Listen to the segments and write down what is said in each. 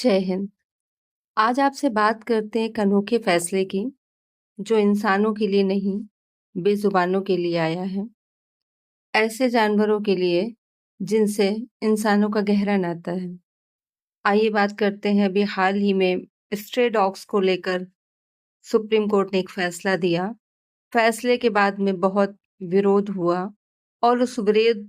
जय हिंद। आज आपसे बात करते हैं एक अनोखे फैसले की, जो इंसानों के लिए नहीं, बेजुबानों के लिए आया है। ऐसे जानवरों के लिए जिनसे इंसानों का गहरा नाता है। आइए बात करते हैं अभी हाल ही में स्ट्रे डॉग्स को लेकर सुप्रीम कोर्ट ने एक फैसला दिया। फैसले के बाद में बहुत विरोध हुआ और उस विरोध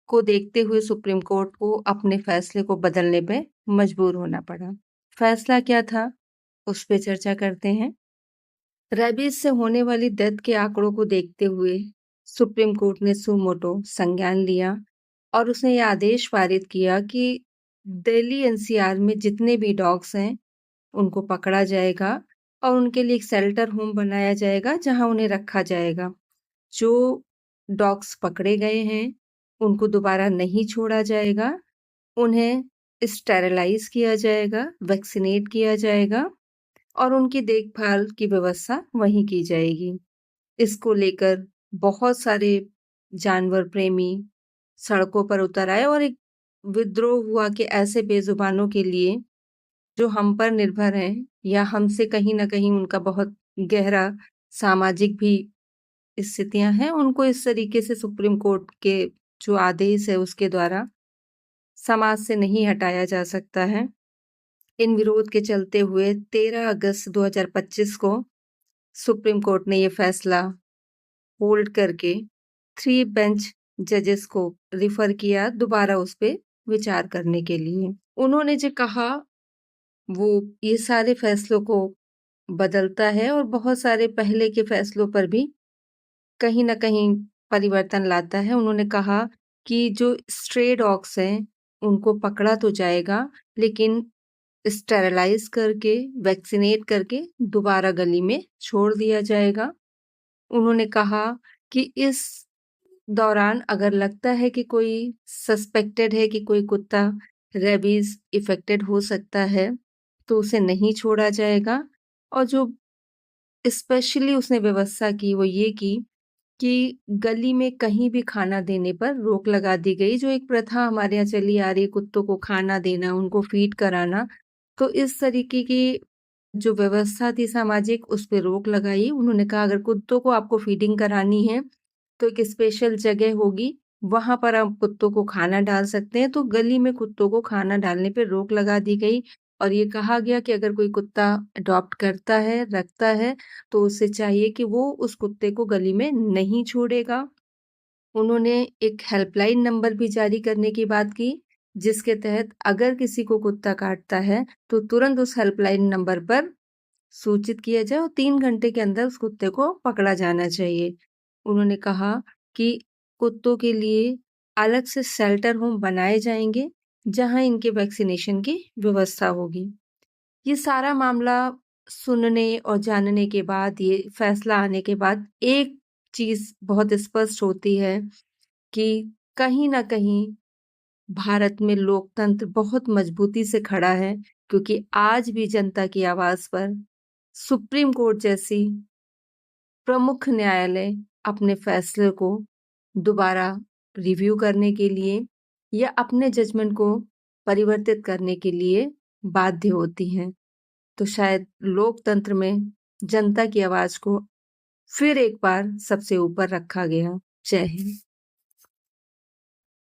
को देखते हुए सुप्रीम कोर्ट को अपने फैसले को बदलने पे मजबूर होना पड़ा। फैसला क्या था, उस पे चर्चा करते हैं। रेबीज से होने वाली डेथ के आंकड़ों को देखते हुए सुप्रीम कोर्ट ने सुमोटो संज्ञान लिया और उसने यह आदेश पारित किया कि दिल्ली एनसीआर में जितने भी डॉग्स हैं उनको पकड़ा जाएगा और उनके लिए एक शेल्टर होम बनाया जाएगा जहां उन्हें रखा जाएगा। जो डॉग्स पकड़े गए हैं उनको दोबारा नहीं छोड़ा जाएगा, उन्हें स्टेरिलाइज किया जाएगा, वैक्सीनेट किया जाएगा और उनकी देखभाल की व्यवस्था वहीं की जाएगी। इसको लेकर बहुत सारे जानवर प्रेमी सड़कों पर उतर आए और एक विद्रोह हुआ कि ऐसे बेजुबानों के लिए जो हम पर निर्भर हैं या हमसे कहीं ना कहीं उनका बहुत गहरा सामाजिक भी स्थितियां हैं, उनको इस तरीके से सुप्रीम कोर्ट के जो आदेश है उसके द्वारा समाज से नहीं हटाया जा सकता है। इन विरोध के चलते हुए 13 अगस्त 2025 को सुप्रीम कोर्ट ने ये फैसला होल्ड करके 3 बेंच जजेस को रिफर किया दोबारा उस पे विचार करने के लिए। उन्होंने जो कहा वो ये सारे फैसलों को बदलता है और बहुत सारे पहले के फैसलों पर भी कहीं ना कहीं परिवर्तन लाता है। उन्होंने कहा कि जो स्ट्रे डॉग्स हैं उनको पकड़ा तो जाएगा, लेकिन स्टेरिलाइज करके वैक्सीनेट करके दोबारा गली में छोड़ दिया जाएगा। उन्होंने कहा कि इस दौरान अगर लगता है कि कोई सस्पेक्टेड है कि कोई कुत्ता रेबीज इफेक्टेड हो सकता है तो उसे नहीं छोड़ा जाएगा। और जो स्पेशली उसने व्यवस्था की वो ये की कि गली में कहीं भी खाना देने पर रोक लगा दी गई। जो एक प्रथा हमारे यहाँ चली आ रही, कुत्तों को खाना देना, उनको फीड कराना, तो इस तरीके की जो व्यवस्था थी सामाजिक उस पे रोक लगाई। उन्होंने कहा अगर कुत्तों को आपको फीडिंग करानी है तो एक स्पेशल जगह होगी, वहां पर आप कुत्तों को खाना डाल सकते हैं। तो गली में कुत्तों को खाना डालने पे रोक लगा दी गई और ये कहा गया कि अगर कोई कुत्ता अडॉप्ट करता है, रखता है, तो उसे चाहिए कि वो उस कुत्ते को गली में नहीं छोड़ेगा। उन्होंने एक हेल्पलाइन नंबर भी जारी करने की बात की, जिसके तहत अगर किसी को कुत्ता काटता है तो तुरंत उस हेल्पलाइन नंबर पर सूचित किया जाए और 3 घंटे के अंदर उस कुत्ते को पकड़ा जाना चाहिए। उन्होंने कहा कि कुत्तों के लिए अलग से शेल्टर होम बनाए जाएंगे जहां इनके वैक्सीनेशन की व्यवस्था होगी। ये सारा मामला सुनने और जानने के बाद, ये फैसला आने के बाद एक चीज बहुत स्पष्ट होती है कि कहीं ना कहीं भारत में लोकतंत्र बहुत मजबूती से खड़ा है, क्योंकि आज भी जनता की आवाज पर सुप्रीम कोर्ट जैसी प्रमुख न्यायालय अपने फैसले को दोबारा रिव्यू करने के लिए या अपने जजमेंट को परिवर्तित करने के लिए बाध्य होती हैं। तो शायद लोकतंत्र में जनता की आवाज को फिर एक बार सबसे ऊपर रखा गया। जय हिंद।